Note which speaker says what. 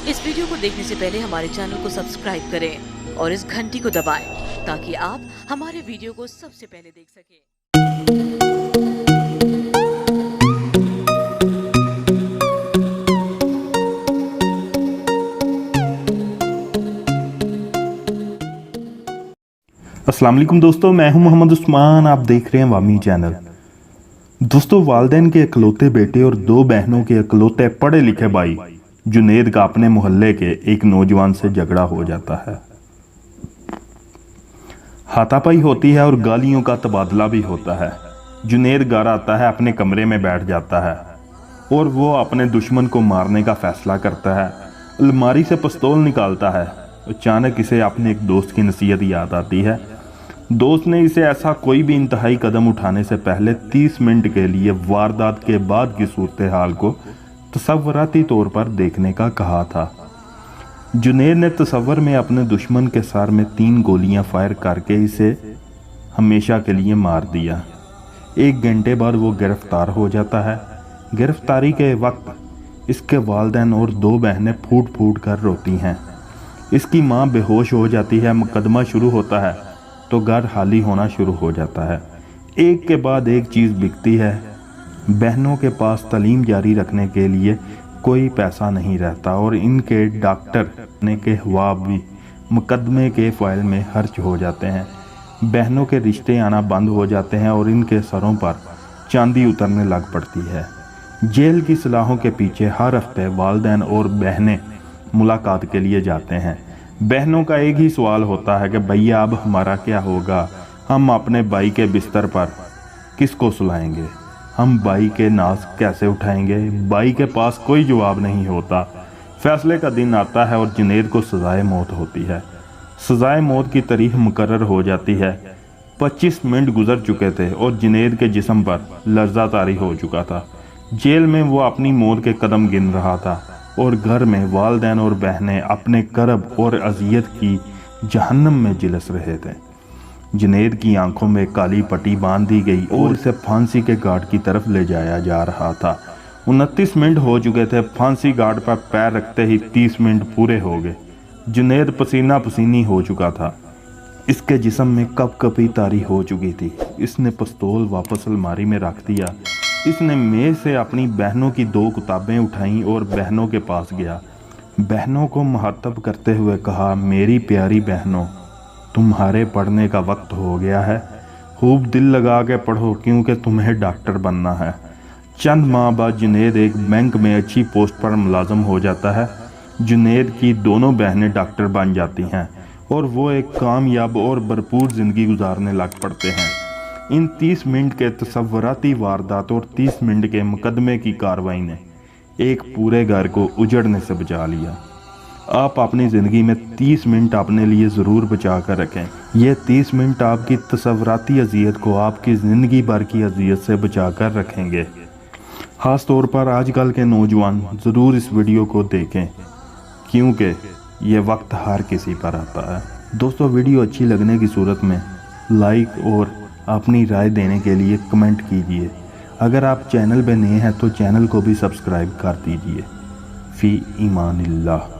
Speaker 1: इस वीडियो को देखने से पहले हमारे चैनल को सब्सक्राइब करें और इस घंटी को दबाएं ताकि आप हमारे वीडियो को सबसे पहले देख सकें।
Speaker 2: अस्सलाम वालेकुम दोस्तों, मैं हूं मोहम्मद उस्मान। आप देख रहे हैं वामी चैनल। दोस्तों, वालिदैन के इकलौते बेटे और दो बहनों के इकलौते पढ़े लिखे भाई जुनेद का अपने मोहल्ले के एक नौजवान से झगड़ा हो जाता है। हाथापाई होती है और गालियों का तबादला भी होता है। जुनेद घर आता है, अपने कमरे में बैठ जाता है और वो अपने दुश्मन को मारने का फैसला करता है। अलमारी से पिस्तौल निकालता है। अचानक इसे अपने एक दोस्त की नसीहत याद आती है। दोस्त ने इसे ऐसा कोई भी इंतहाई कदम उठाने से पहले 30 मिनट के लिए वारदात के बाद की सूरत हाल को तसव्वुराती तौर पर देखने का कहा था। जुनेद ने तसव्वुर में अपने दुश्मन के सर में 3 गोलियां फायर करके इसे हमेशा के लिए मार दिया। 1 घंटे बाद वो गिरफ्तार हो जाता है। गिरफ्तारी के वक्त इसके वालिदैन और 2 बहनें फूट फूट कर रोती हैं। इसकी मां बेहोश हो जाती है। मुकदमा शुरू होता है तो घर खाली होना शुरू हो जाता है। एक के बाद एक चीज़ बिकती है। बहनों के पास तालीम जारी रखने के लिए कोई पैसा नहीं रहता और इनके डॉक्टर ने के ख्वाब भी मुकदमे के फाइल में खर्च हो जाते हैं। बहनों के रिश्ते आना बंद हो जाते हैं और इनके सरों पर चांदी उतरने लग पड़ती है। जेल की सलाहों के पीछे हर हफ्ते वालिदैन और बहनें मुलाकात के लिए जाते हैं। बहनों का एक ही सवाल होता है कि भैया अब हमारा क्या होगा, हम अपने भाई के बिस्तर पर किसको सुलाएंगे, हम भाई के नाज कैसे उठाएंगे। भाई के पास कोई जवाब नहीं होता। फैसले का दिन आता है और जुनेद को सजाए मौत होती है। सजाए मौत की तारीख मुकर्रर हो जाती है। 25 मिनट गुजर चुके थे और जुनेद के जिस्म पर लर्जा तारी हो चुका था। जेल में वो अपनी मौत के कदम गिन रहा था और घर में वालिदैन और बहनें अपने करब और अजियत की जहन्नम में जिलस रहे थे। जुनेद की आंखों में काली पट्टी बांध दी गई और इसे फांसी के घाट की तरफ ले जाया जा रहा था। 29 मिनट हो चुके थे। फांसी घाट पर पैर रखते ही 30 मिनट पूरे हो गए। जुनेद पसीना पसीनी हो चुका था। इसके जिस्म में कपकपी तारी हो चुकी थी। इसने पिस्तौल वापस अलमारी में रख दिया। इसने मेज से अपनी बहनों की 2 किताबें उठाईं और बहनों के पास गया। बहनों को मुखातब करते हुए कहा, मेरी प्यारी बहनों, तुम्हारे पढ़ने का वक्त हो गया है। खूब दिल लगा के पढ़ो क्योंकि तुम्हें डॉक्टर बनना है। चंद माह बाद जुनेद एक बैंक में अच्छी पोस्ट पर मुलाजम हो जाता है। जुनेद की दोनों बहनें डॉक्टर बन जाती हैं और वो एक कामयाब और भरपूर ज़िंदगी गुजारने लग पड़ते हैं। इन 30 मिनट के तसव्वुराती वारदात और 30 मिनट के मुकदमे की कार्रवाई ने एक पूरे घर को उजड़ने से बचा लिया। आप अपनी ज़िंदगी में 30 मिनट अपने लिए ज़रूर बचा कर रखें। ये 30 मिनट आपकी तसव्वुराती अजियत को आपकी ज़िंदगी भर की अजियत से बचा कर रखेंगे। ख़ास तौर पर आजकल के नौजवान ज़रूर इस वीडियो को देखें क्योंकि ये वक्त हर किसी पर आता है। दोस्तों, वीडियो अच्छी लगने की सूरत में लाइक और अपनी राय देने के लिए कमेंट कीजिए। अगर आप चैनल पे नए हैं तो चैनल को भी सब्सक्राइब कर दीजिए। फ़ी ईमानिल्लाह।